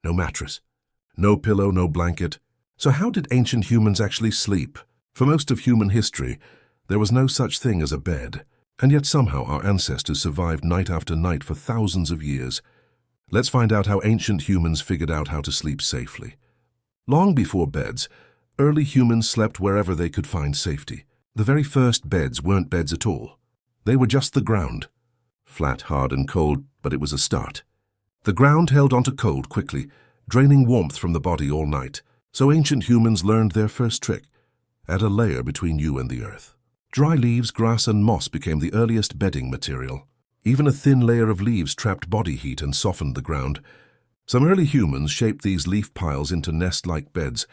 no mattress, no pillow, no blanket. So how did ancient humans actually sleep? For most of human history, there was no such thing as a bed, and yet somehow our ancestors survived night after night for thousands of years. Let's find out how ancient humans figured out how to sleep safely. Long before beds, early humans slept wherever they could find safety. The very first beds weren't beds at all. They were just the ground. Flat, hard and cold, but it was a start. The ground held onto cold quickly, draining warmth from the body all night. So ancient humans learned their first trick: add a layer between you and the earth. Dry leaves, grass and moss became the earliest bedding material. Even a thin layer of leaves trapped body heat and softened the ground. Some early humans shaped these leaf piles into nest-like beds.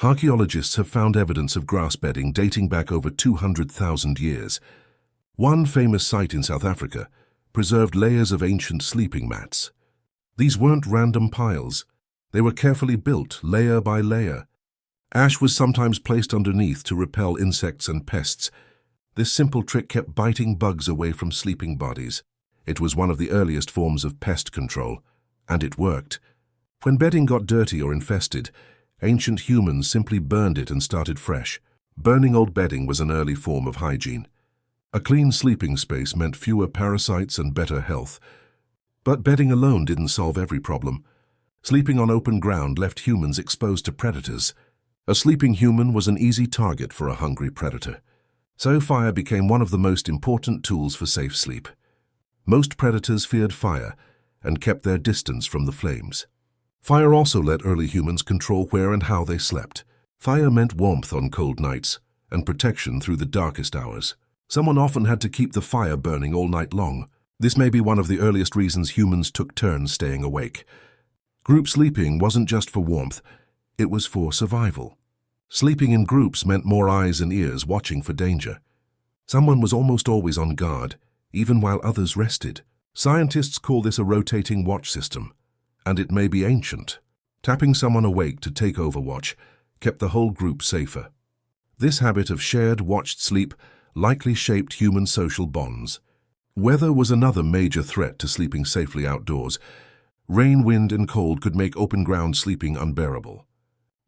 Archaeologists have found evidence of grass bedding dating back over 200,000 years. One famous site in South Africa preserved layers of ancient sleeping mats. These weren't random piles. They were carefully built, layer by layer. Ash was sometimes placed underneath to repel insects and pests. This simple trick kept biting bugs away from sleeping bodies. It was one of the earliest forms of pest control, and it worked. When bedding got dirty or infested, ancient humans simply burned it and started fresh. Burning old bedding was an early form of hygiene. A clean sleeping space meant fewer parasites and better health. But bedding alone didn't solve every problem. Sleeping on open ground left humans exposed to predators. A sleeping human was an easy target for a hungry predator. So fire became one of the most important tools for safe sleep. Most predators feared fire and kept their distance from the flames. Fire also let early humans control where and how they slept. Fire meant warmth on cold nights and protection through the darkest hours. Someone often had to keep the fire burning all night long. This may be one of the earliest reasons humans took turns staying awake. Group sleeping wasn't just for warmth, it was for survival. Sleeping in groups meant more eyes and ears watching for danger. Someone was almost always on guard, even while others rested. Scientists call this a rotating watch system, and it may be ancient. Tapping someone awake to take over watch kept the whole group safer. This habit of shared watched sleep likely shaped human social bonds. Weather was another major threat to sleeping safely outdoors. Rain, wind, and cold could make open-ground sleeping unbearable.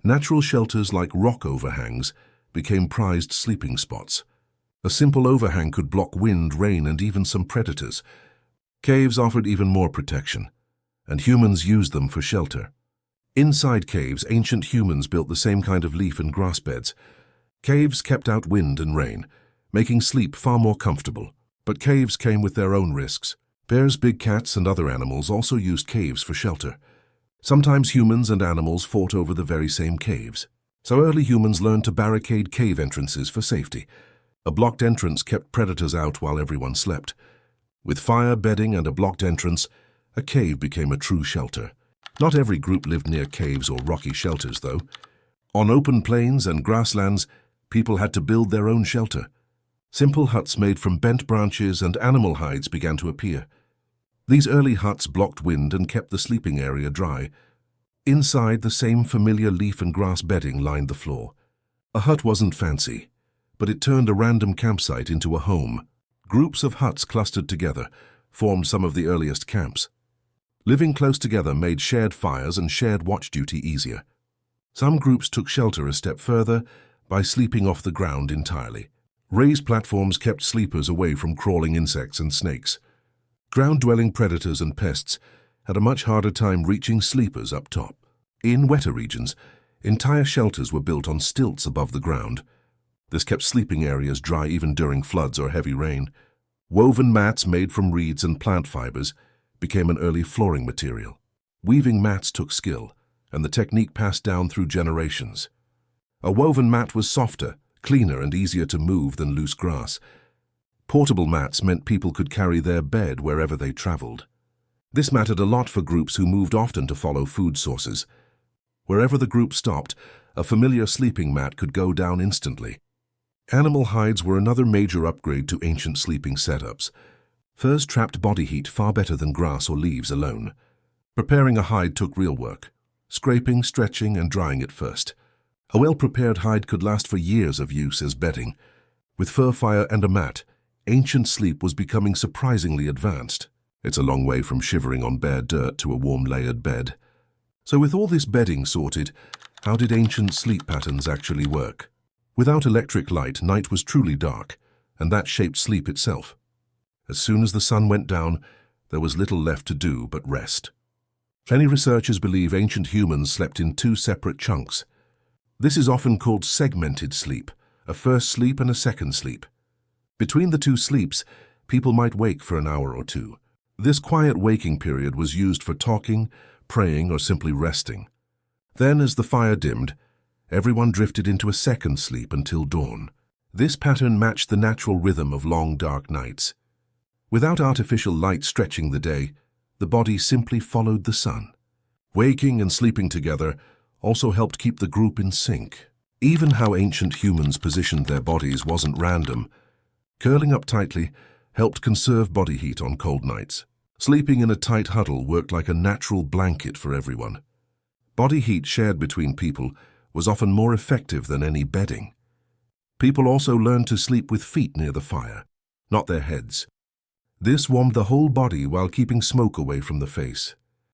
Natural shelters like rock overhangs became prized sleeping spots. A simple overhang could block wind, rain, and even some predators. Caves offered even more protection, and humans used them for shelter. Inside caves, ancient humans built the same kind of leaf and grass beds. Caves kept out wind and rain, making sleep far more comfortable. But caves came with their own risks. Bears, big cats, and other animals also used caves for shelter. Sometimes humans and animals fought over the very same caves. So early humans learned to barricade cave entrances for safety. A blocked entrance kept predators out while everyone slept. With fire, bedding, and a blocked entrance, a cave became a true shelter. Not every group lived near caves or rocky shelters, though. On open plains and grasslands, people had to build their own shelter. Simple huts made from bent branches and animal hides began to appear. These early huts blocked wind and kept the sleeping area dry. Inside, the same familiar leaf and grass bedding lined the floor. A hut wasn't fancy, but it turned a random campsite into a home. Groups of huts clustered together formed some of the earliest camps. Living close together made shared fires and shared watch duty easier. Some groups took shelter a step further by sleeping off the ground entirely. Raised platforms kept sleepers away from crawling insects and snakes. Ground-dwelling predators and pests had a much harder time reaching sleepers up top. In wetter regions, entire shelters were built on stilts above the ground. This kept sleeping areas dry even during floods or heavy rain. Woven mats made from reeds and plant fibers became an early flooring material. Weaving mats took skill, and the technique passed down through generations. A woven mat was softer, cleaner, and easier to move than loose grass. Portable mats meant people could carry their bed wherever they traveled. This mattered a lot for groups who moved often to follow food sources. Wherever the group stopped, a familiar sleeping mat could go down instantly. Animal hides were another major upgrade to ancient sleeping setups. Furs trapped body heat far better than grass or leaves alone. Preparing a hide took real work, scraping, stretching, and drying it first. A well-prepared hide could last for years of use as bedding. With fur fire and a mat, ancient sleep was becoming surprisingly advanced. It's a long way from shivering on bare dirt to a warm layered bed. So with all this bedding sorted, how did ancient sleep patterns actually work? Without electric light, night was truly dark, and that shaped sleep itself. As soon as the sun went down, there was little left to do but rest. Many researchers believe ancient humans slept in two separate chunks. This is often called segmented sleep, a first sleep and a second sleep. Between the two sleeps, people might wake for an hour or two. This quiet waking period was used for talking, praying, or simply resting. Then, as the fire dimmed, everyone drifted into a second sleep until dawn. This pattern matched the natural rhythm of long, dark nights. Without artificial light stretching the day, the body simply followed the sun. Waking and sleeping together also helped keep the group in sync. Even how ancient humans positioned their bodies wasn't random. Curling up tightly helped conserve body heat on cold nights. Sleeping in a tight huddle worked like a natural blanket for everyone. Body heat shared between people was often more effective than any bedding. People also learned to sleep with feet near the fire, not their heads. This warmed the whole body while keeping smoke away from the face.